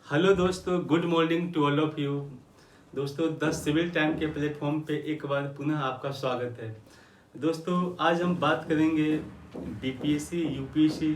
Hello दोस्तों, good morning to all of you. दोस्तों, the civil time के platform पे एक बार पुनः आपका स्वागत है। दोस्तों, आज हम बात करेंगे बीपीएससी, यूपीएससी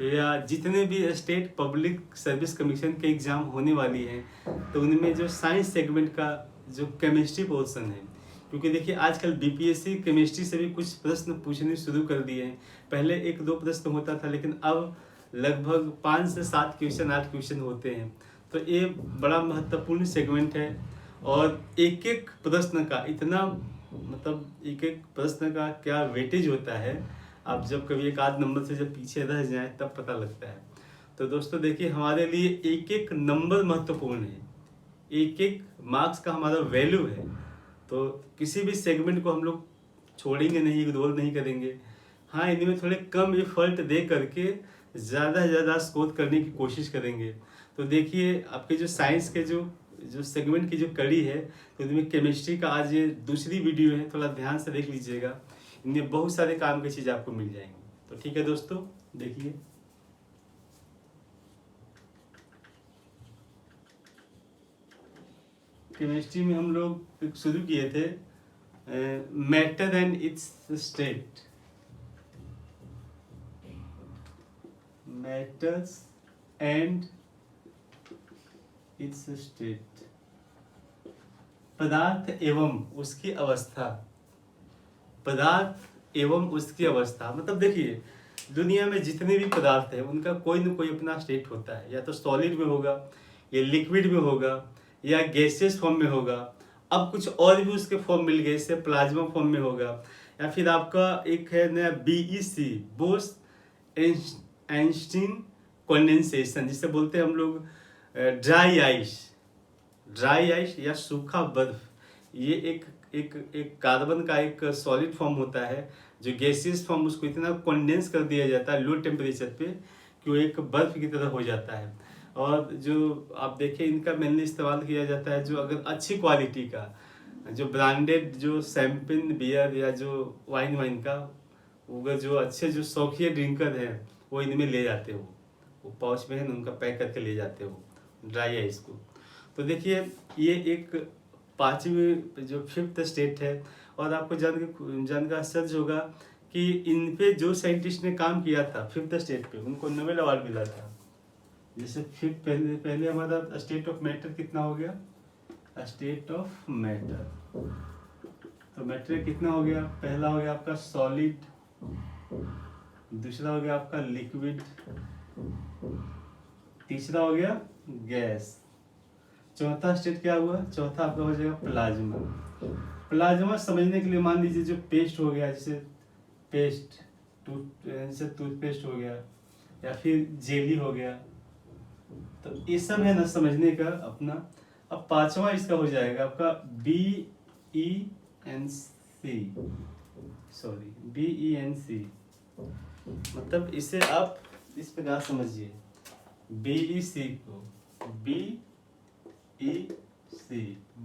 या जितने भी स्टेट पब्लिक सर्विस कमीशन के एग्ज़ाम होने वाली हैं, तो उनमें जो साइंस सेगमेंट का जो केमिस्ट्री पोर्शन है, क्योंकि देखिए आजकल बीपीएससी केमिस्ट्री से भी कुछ प्रश्न पूछने शुरू कर दिए हैं। पहले एक दो प्रश्न होता था, लेकिन अब लगभग 5 से 7 क्वेश्चन 8 क्वेश्चन होते हैं। तो ये बड़ा महत्वपूर्ण सेगमेंट है और एक एक प्रश्न का इतना एक एक प्रश्न का क्या वेटेज होता है, आप जब कभी एक आध नंबर से जब पीछे रह जाएं तब पता लगता है। तो दोस्तों देखिए, हमारे लिए एक एक नंबर महत्वपूर्ण है, एक एक मार्क्स का हमारा वैल्यू है। तो किसी भी सेगमेंट को हम लोग छोड़ेंगे नहीं, इग्नोर नहीं करेंगे। हाँ, इनमें थोड़े कम एफर्ट दे करके ज़्यादा से ज़्यादा स्कोर करने की कोशिश करेंगे। तो देखिए, आपके जो साइंस के जो जो सेगमेंट की जो कड़ी है, तो इनमें केमिस्ट्री का आज ये दूसरी वीडियो है, थोड़ा ध्यान से देख लीजिएगा। इनमें बहुत सारे काम की चीज़ आपको मिल जाएंगी। तो ठीक है दोस्तों, देखिए केमिस्ट्री में हम लोग शुरू किए थे matter and it's state. Matters and it's state, पदार्थ एवं उसकी अवस्था। पदार्थ एवं उसकी अवस्था मतलब देखिए, दुनिया में जितने भी पदार्थ हैं उनका कोई न कोई अपना स्टेट होता है। या तो सॉलिड में होगा, या लिक्विड में होगा, या गैसियस फॉर्म में होगा। अब कुछ और भी उसके फॉर्म मिल गए, जैसे प्लाज्मा फॉर्म में होगा, या फिर आपका एक है नया बीईसी, बोस आइंस्टीन कंडेंसेशन, जिसे बोलते हैं हम लोग ड्राई आइस। ड्राई आइस या सूखा बर्फ, ये एक एक एक कार्बन का एक सॉलिड फॉर्म होता है, जो गैसियस फॉर्म उसको इतना कंडेंस कर दिया जाता है लो टेम्परेचर पे कि वो एक बर्फ की तरह हो जाता है। और जो आप देखें, इनका मेनली इस्तेमाल किया जाता है जो अगर अच्छी क्वालिटी का, जो ब्रांडेड, जो शैम्पेन बियर या जो वाइन का, अगर जो अच्छे जो शौकिया ड्रिंकर हैं वो इनमें ले जाते हो, वो पाउच में है ना, उनका पैक करके ले जाते हो ड्राई आइस को। तो देखिए, ये एक पांचवी जो फिफ्थ स्टेट है। और आपको जानकर आश्चर्य होगा कि इन पे जो साइंटिस्ट ने काम किया था फिफ्थ स्टेट पे, उनको नोबेल अवार्ड मिला था। जैसे फिफ्थ पहले पहले हमारा स्टेट ऑफ मैटर कितना हो गया, स्टेट ऑफ मैटर। तो मैटर कितना हो गया, पहला हो गया आपका सॉलिड, दूसरा हो गया आपका लिक्विड, तीसरा हो गया गैस, चौथा स्टेट क्या हुआ, चौथा आपका हो जाएगा प्लाज्मा। प्लाज्मा समझने के लिए मान लीजिए जो पेस्ट हो गया, जैसे पेस्ट जैसे टूथपेस्ट हो गया, या फिर जेली हो गया, तो ये सब है ना समझने का अपना। अब पांचवा इसका हो जाएगा आपका BENC, मतलब इसे आप इस प्रकार समझिए, BEC को BEC,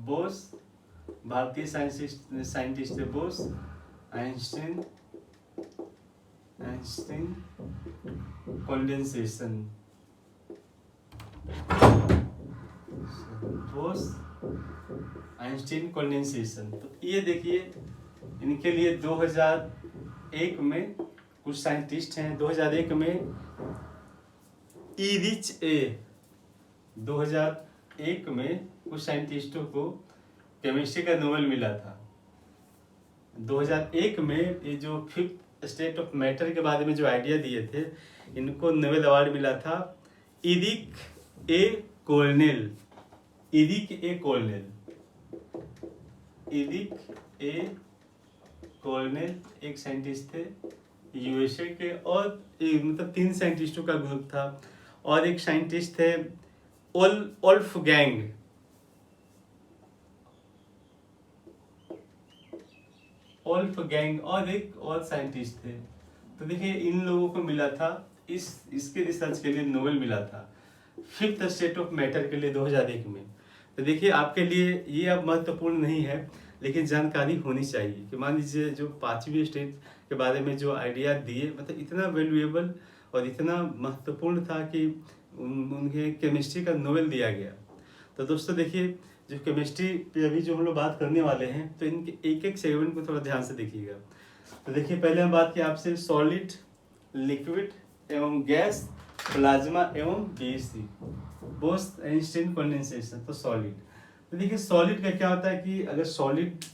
बोस, भारतीय साइंटिस्ट है Bose Einstein condensation, Bose Einstein condensation. तो ये देखिए, इनके लिए 2001 में कुछ साइंटिस्ट हैं, 2001 में E-RICH-A, 2001 में कुछ साइंटिस्टों को केमिस्ट्री का नोबेल मिला था। 2001 में ये जो फिफ्थ स्टेट ऑफ मैटर के बारे में जो आइडिया दिए थे, इनको नोबेल अवार्ड मिला था इरिक ए कॉर्नेल। इरिक ए कॉर्नेल एक साइंटिस्ट थे यूएसए के, और मतलब 3 साइंटिस्टों का ग्रुप था। और एक साइंटिस्ट थे वोल्फगैंग और एक और साइंटिस्ट थे। तो देखिए, इन लोगों को मिला था इसके रिसर्च के लिए नोबेल मिला था फिफ्थ स्टेट ऑफ मैटर के लिए 2001 में। तो देखिए, आपके लिए ये अब महत्वपूर्ण नहीं है, लेकिन जानकारी होनी चाहिए कि मान लीजिए जो पांचवी स्टेट के बारे में जो आइडिया दिए, मतलब इतना वैल्यूएबल और इतना महत्वपूर्ण था कि उनके केमिस्ट्री का नोबेल दिया गया। तो दोस्तों देखिए, जो केमिस्ट्री पे अभी जो हम लोग बात करने वाले हैं, तो इनके एक एक सेगमेंट को थोड़ा ध्यान से देखिएगा। तो देखिए, पहले हम बात की आपसे सॉलिड, लिक्विड एवं गैस, प्लाज्मा एवं बीएससी, बोथ इंस्टेंट कंडेंसेशन। तो सॉलिड, तो देखिए सॉलिड का क्या होता है कि अगर सॉलिड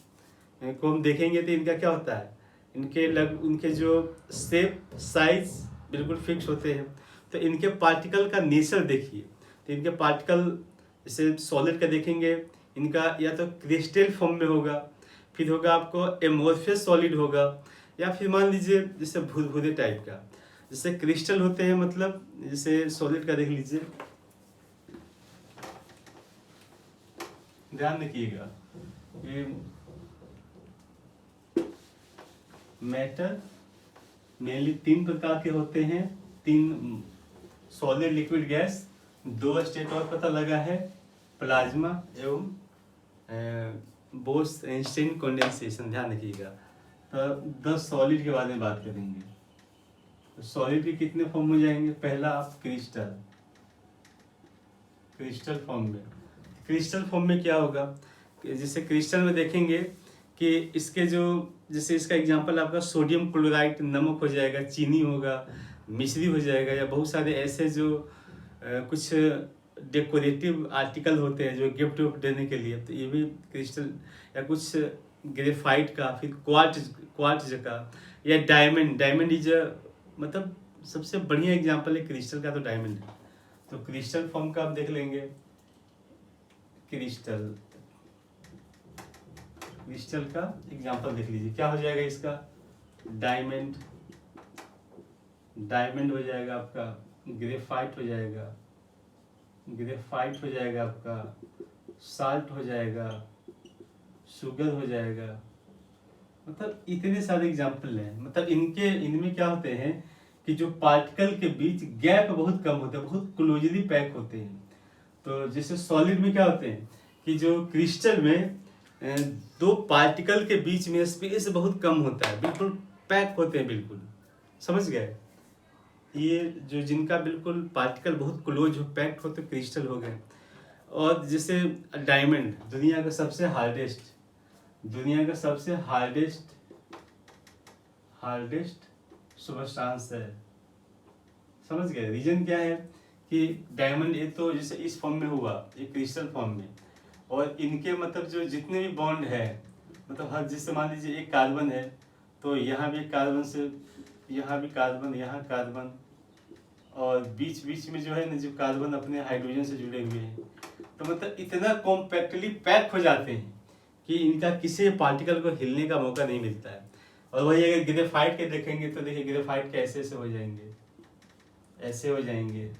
को हम देखेंगे तो इनका क्या होता है, इनके जो शेप साइज बिल्कुल फिक्स होते हैं। तो इनके पार्टिकल का नेचर देखिए, तो इनके पार्टिकल जैसे सॉलिड का देखेंगे, इनका या तो क्रिस्टल फॉर्म में होगा, फिर होगा आपको एमोर्फियस सॉलिड होगा, या फिर मान लीजिए जैसे भूरे टाइप का, जैसे क्रिस्टल होते हैं, मतलब जैसे सॉलिड का देख लीजिए, ध्यान रखिएगा ये मैटर मेनली 3 प्रकार के होते हैं, 3 सॉलिड, लिक्विड, गैस। 2 स्टेट और पता लगा है, प्लाज्मा एवं बोथ इंस्टेंट कंडेंसेशन। ध्यान रखिएगा। तो 10 सॉलिड के बारे में बात करेंगे। तो सॉलिड के कितने फॉर्म में जाएंगे, पहला आप क्रिस्टल फॉर्म में। क्रिस्टल फॉर्म में क्या होगा, जैसे क्रिस्टल में देखेंगे कि इसके जो, जैसे इसका एग्जांपल आपका सोडियम क्लोराइड नमक हो जाएगा, चीनी होगा, मिश्री हो जाएगा, या बहुत सारे ऐसे जो कुछ डेकोरेटिव आर्टिकल होते हैं जो गिफ्ट विफ्ट देने के लिए, तो ये भी क्रिस्टल, या कुछ ग्रेफाइट का, फिर क्वार्ट्ज का, या डायमंड इज मतलब सबसे बढ़िया एग्जांपल है क्रिस्टल का, तो डायमंड है। तो क्रिस्टल फॉर्म का आप देख लेंगे, क्रिस्टल का एग्जांपल देख लीजिए, क्या हो जाएगा इसका, डायमंड हो जाएगा आपका, ग्रेफाइट हो जाएगा आपका, साल्ट हो जाएगा, शुगर हो जाएगा। मतलब इतने सारे एग्जांपल हैं। मतलब इनमें क्या होते हैं कि जो पार्टिकल के बीच गैप बहुत कम होता है, बहुत क्लोजली पैक होते हैं। तो जैसे सॉलिड में क्या होते हैं कि जो क्रिस्टल में 2 पार्टिकल के बीच में स्पेस बहुत कम होता है, बिल्कुल पैक होते हैं, बिल्कुल, समझ गए। ये जो जिनका बिल्कुल पार्टिकल बहुत क्लोज हो, पैक्ड हो, तो क्रिस्टल हो गए। और जैसे डायमंड दुनिया का सबसे हार्डेस्ट सब्सटेंस है, समझ गए। रीजन क्या है कि डायमंड ये तो जैसे इस फॉर्म में हुआ, ये क्रिस्टल फॉर्म में, और इनके मतलब जो जितने भी बॉन्ड है, मतलब हर, जैसे मान लीजिए एक कार्बन है, तो यहाँ भी कार्बन से यहाँ भी कार्बन, यहाँ कार्बन, और बीच में जो है ना, जो कार्बन अपने हाइड्रोजन से जुड़े हुए हैं, तो मतलब इतना कॉम्पैक्टली पैक हो जाते हैं कि इनका किसी पार्टिकल को हिलने का मौका नहीं मिलता है। और वही अगर ग्रेफाइट के देखेंगे तो देखिए ग्रेफाइट के ऐसे हो जाएंगे, ऐसे हो जाएंगे,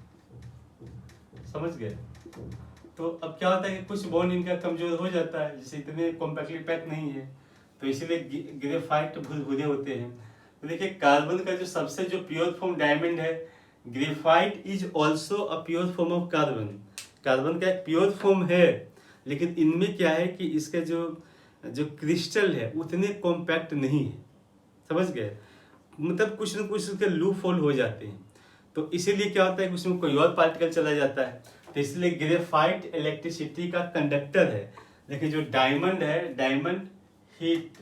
समझ गए। तो अब क्या होता है कि कुछ बॉन्ड इनका कमजोर हो जाता है, जैसे इतने कॉम्पैक्टली पैक नहीं है, तो इसीलिए ग्रेफाइट भूरे होते हैं। तो देखिए कार्बन का जो सबसे जो प्योर फॉर्म डायमंड है, graphite is also a pure form of carbon. Carbon का एक प्योर फॉर्म है, लेकिन इनमें क्या है कि इसके जो क्रिस्टल है उतने कॉम्पैक्ट नहीं है, समझ गए। मतलब कुछ न कुछ उसके लूप होल हो जाते हैं, तो इसीलिए क्या होता है कि उसमें कोई और पार्टिकल चला जाता है। तो इसलिए ग्रेफाइट इलेक्ट्रिसिटी का कंडक्टर है। देखिए जो डायमंड है, डायमंड हीट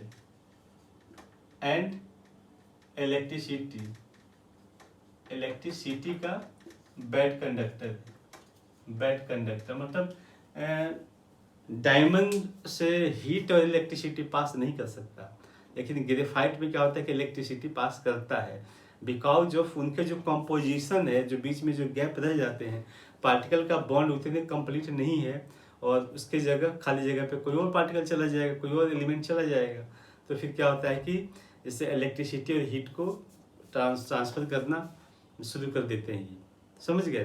एंड इलेक्ट्रिसिटी का बैड कंडक्टर, मतलब डायमंड से हीट और इलेक्ट्रिसिटी पास नहीं कर सकता, लेकिन ग्रेफाइट में क्या होता है कि इलेक्ट्रिसिटी पास करता है, बिकॉज ऑफ उनके जो कंपोजिशन है, जो बीच में जो गैप रह जाते हैं, पार्टिकल का बॉन्ड उतने कंप्लीट नहीं है, और उसके जगह खाली जगह पे कोई और पार्टिकल चला जाएगा, कोई और एलिमेंट चला जाएगा, तो फिर क्या होता है कि इससे इलेक्ट्रिसिटी और हीट को ट्रांसफर करना शुरू कर देते हैं, ये समझ गए।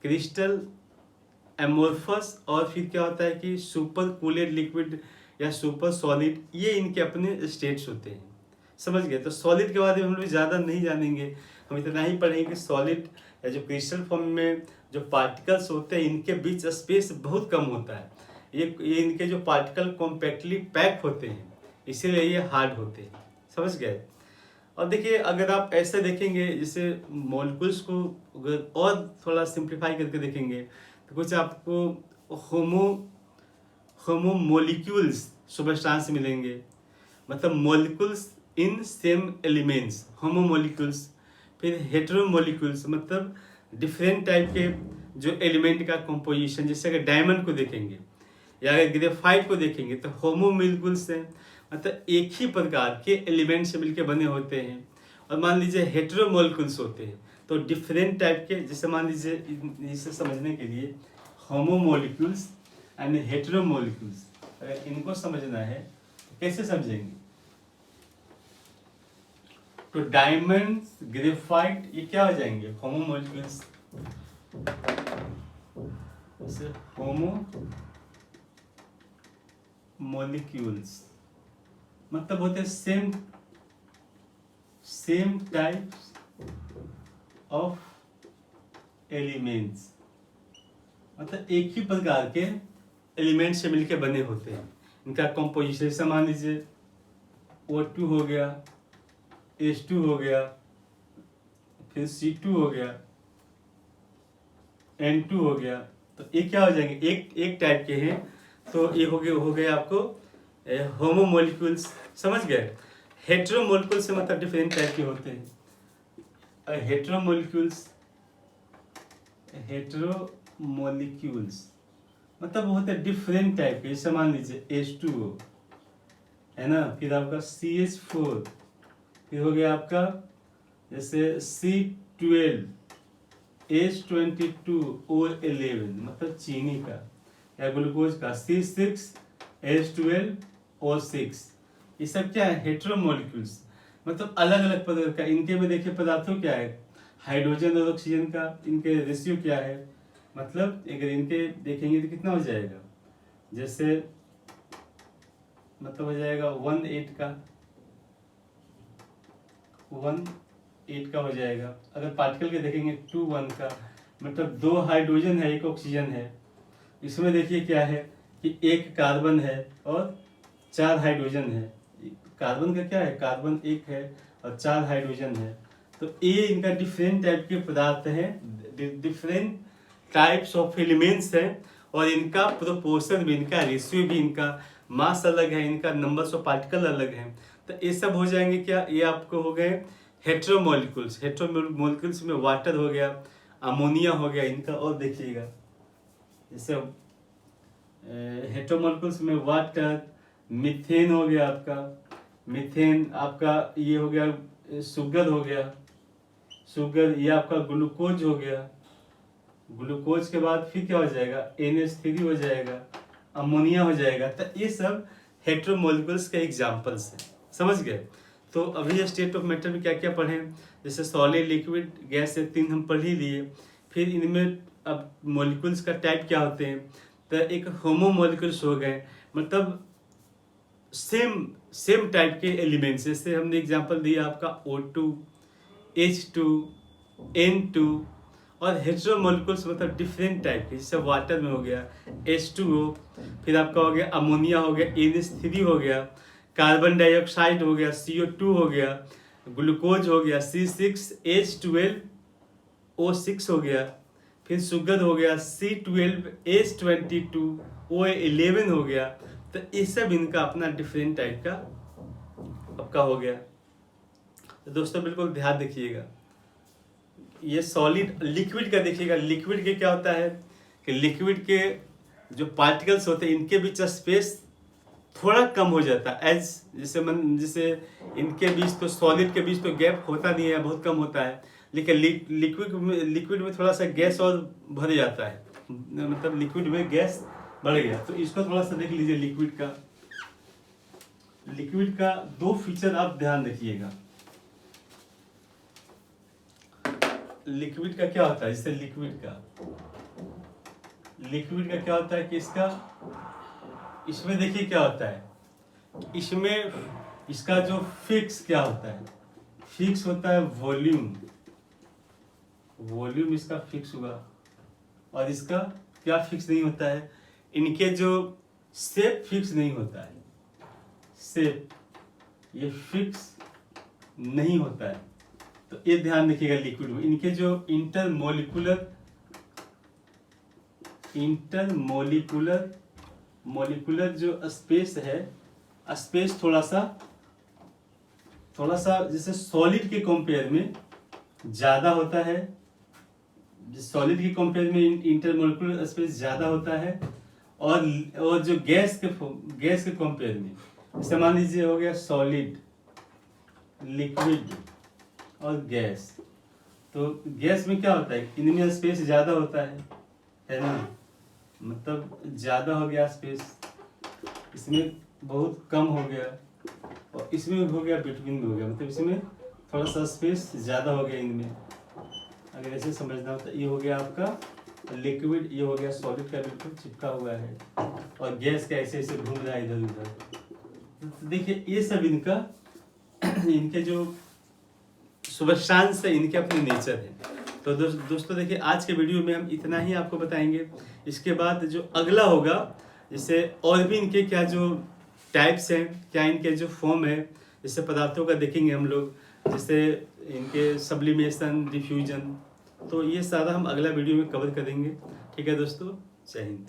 क्रिस्टल, एमोर्फस, और फिर क्या होता है कि सुपर कूलेड लिक्विड या सुपर सॉलिड, ये इनके अपने स्टेट्स होते हैं, समझ गए। तो सॉलिड के बारे में हम लोग ज़्यादा नहीं जानेंगे, हम इतना ही पढ़ेंगे कि सॉलिड या जो क्रिस्टल फॉर्म में जो पार्टिकल्स होते हैं, इनके बीच स्पेस बहुत कम होता है, ये इनके जो पार्टिकल कॉम्पैक्टली पैक होते हैं, इसीलिए ये हार्ड होते हैं, समझ गए। और देखिए अगर आप ऐसे देखेंगे जैसे मॉलिक्यूल्स को अगर और थोड़ा सिंप्लीफाई करके देखेंगे तो कुछ आपको होमो होमोमोलिक्यूल्स सब्सटेंस मिलेंगे, मतलब मॉलिक्यूल्स इन सेम एलिमेंट्स होमोमोलिक्यूल्स। फिर हेटेरोमोलिक्यूल्स मतलब डिफरेंट टाइप के जो एलिमेंट का कंपोजिशन, जैसे अगर डायमंड को देखेंगे या अगर ग्रेफाइट को देखेंगे तो होमोमोलिक्यूल्स हैं, मतलब एक ही प्रकार के एलिमेंट से मिलकर बने होते हैं। और मान लीजिए हेटेरोमोलिक्यूल्स होते हैं तो डिफरेंट टाइप के, जैसे मान लीजिए इसे समझने के लिए होमोमोलिक्यूल्स एंड हेटेरोमोलिक्यूल्स, अगर इनको समझना है तो कैसे समझेंगे? तो डायमंड ग्रेफाइट ये क्या हो जाएंगे? होमोमोलिक्यूल्स। जैसे होमोमोलिक्यूल्स मतलब होते हैं सेम टाइप्स ऑफ एलिमेंट्स, मतलब एक ही प्रकार के एलिमेंट से मिलकर बने होते हैं। इनका कंपोजिशन जैसे मान लीजिए O2 हो गया, H2 हो गया, फिर C2 हो गया, N2 हो गया, तो ये क्या हो जाएंगे? एक टाइप के हैं, तो ये हो गए आपको होमोमोलिक्यूल्स। समझ गए? हेटेरोमोलिक्यूल्स से मतलब डिफरेंट टाइप के होते हैं। हेटेरोमोलिक्यूल्स मतलब होते हैं डिफरेंट टाइप के, जैसे मान लीजिए H2O है ना, फिर आपका CH4, फिर हो गया आपका जैसे C12, H22O11 मतलब चीनी का या ग्लूकोज का, C6H12O6, ये सब क्या है? हेटेरोमोलिक्यूल्स, मतलब अलग अलग पदार्थ का। इनके में देखिए पदार्थों क्या है, हाइड्रोजन और ऑक्सीजन का इनके रेशियो क्या है, मतलब अगर इनके देखेंगे तो कितना हो जाएगा, जैसे मतलब हो जाएगा 1:8 का, 1:8 का हो जाएगा। अगर पार्टिकल के देखेंगे 2:1 का, मतलब 2 हाइड्रोजन है, 1 ऑक्सीजन है। इसमें देखिए क्या है कि 1 कार्बन है और 4 हाइड्रोजन है। कार्बन का क्या है, कार्बन 1 है और 4 हाइड्रोजन है। तो ये इनका डिफरेंट टाइप के पदार्थ हैं, डिफरेंट टाइप्स ऑफ एलिमेंट्स हैं, और इनका प्रोपोर्शन भी, इनका रेशियो भी, इनका मास अलग है, इनका नंबर्स ऑफ पार्टिकल अलग हैं। तो ये सब हो जाएंगे क्या, ये आपको हो गए हेटेरोमोलिक्यूल्स। हेटेरोमोलिक्यूल्स में वाटर हो गया, अमोनिया हो गया इनका। और देखिएगा जैसे हेटेरोमोलिक्यूल्स में वाटर, मीथेन हो गया आपका, मीथेन आपका ये हो गया, शुगर हो गया, शुगर ये आपका ग्लूकोज हो गया, ग्लूकोज के बाद फिर क्या हो जाएगा, NH3 हो जाएगा, अमोनिया हो जाएगा। तो ये सब हेटेरोमोलिक्यूल्स के एग्जांपल्स हैं। समझ गए? तो अभी स्टेट ऑफ मैटर में क्या क्या पढ़े, जैसे सॉलिड, लिक्विड, गैस, ये 3 हम पढ़ ही लिए। फिर इनमें अब मॉलिक्यूल्स का टाइप क्या होते हैं, तो एक होमोमोलिक्यूल्स हो गए, मतलब सेम टाइप के एलिमेंट्स। जैसे हमने एग्जांपल दिया आपका O2, H2, N2। और हेटेरोमोलिक्यूल्स मतलब डिफरेंट टाइप के, जैसे वाटर में हो गया H2O, फिर आपका हो गया अमोनिया हो गया, NH3 हो गया, कार्बन डाइऑक्साइड हो गया, CO2 हो गया, ग्लूकोज हो गया, C6H12O6 हो गया, फिर शुगर हो गया, C12H22O11 हो गया। तो ये सब इनका अपना डिफरेंट टाइप का आपका हो गया। तो दोस्तों बिल्कुल ध्यान देखिएगा, ये सॉलिड, लिक्विड का देखिएगा। लिक्विड के क्या होता है कि लिक्विड के जो पार्टिकल्स होते हैं इनके बीच स्पेस थोड़ा कम हो जाता है, जैसे इनके बीच तो, सॉलिड के बीच तो गैप होता नहीं है, बहुत कम होता है, लेकिन लिक्विड में थोड़ा सा गैस और भर जाता है, मतलब लिक्विड में गैस बढ़ गया। तो इसको थोड़ा सा देख लीजिए। लिक्विड का 2 फीचर आप ध्यान रखिएगा। लिक्विड का क्या होता है, जैसे लिक्विड का क्या होता है कि इसमें देखिए क्या होता है, इसमें इसका जो फिक्स क्या होता है, फिक्स होता है वॉल्यूम इसका फिक्स हुआ। और इसका क्या फिक्स नहीं होता है, इनके जो शेप फिक्स नहीं होता है, शेप ये फिक्स नहीं होता है। तो ये ध्यान रखिएगा लिक्विड में इनके जो इंटरमोलिकुलर जो स्पेस है, स्पेस थोड़ा सा जैसे सॉलिड के कंपेयर में ज्यादा होता है। सॉलिड के कंपेयर में इंटरमोलिकुलर स्पेस ज्यादा होता है, और जो गैस के कंपेयर में, जैसे मान लीजिए हो गया सॉलिड, लिक्विड और गैस। तो गैस में क्या होता है, इनमें स्पेस ज्यादा होता है ना, मतलब ज्यादा हो गया स्पेस, इसमें बहुत कम हो गया, और इसमें हो गया बिटवीन में हो गया, मतलब इसमें थोड़ा सा स्पेस ज्यादा हो गया इनमें। अगर ऐसे समझना हो तो ये हो गया आपका लिक्विड, ये हो गया सॉलिड का बिल्कुल चिपका हुआ है, और गैस का ऐसे ऐसे घूम रहा है इधर उधर। तो देखिए ये सब इनके जो सब्सटेंस है, इनके अपने नेचर है। तो दोस्तों देखिए आज के वीडियो में हम इतना ही आपको बताएंगे। इसके बाद जो अगला होगा, जैसे और भी इनके क्या जो टाइप्स हैं, क्या इनके जो फॉर्म है, जैसे पदार्थों का देखेंगे हम लोग, जैसे इनके सब्लिमेशन, डिफ्यूजन। तो ये सारा हम अगला वीडियो में कवर करेंगे। ठीक है दोस्तों, जय हिंद।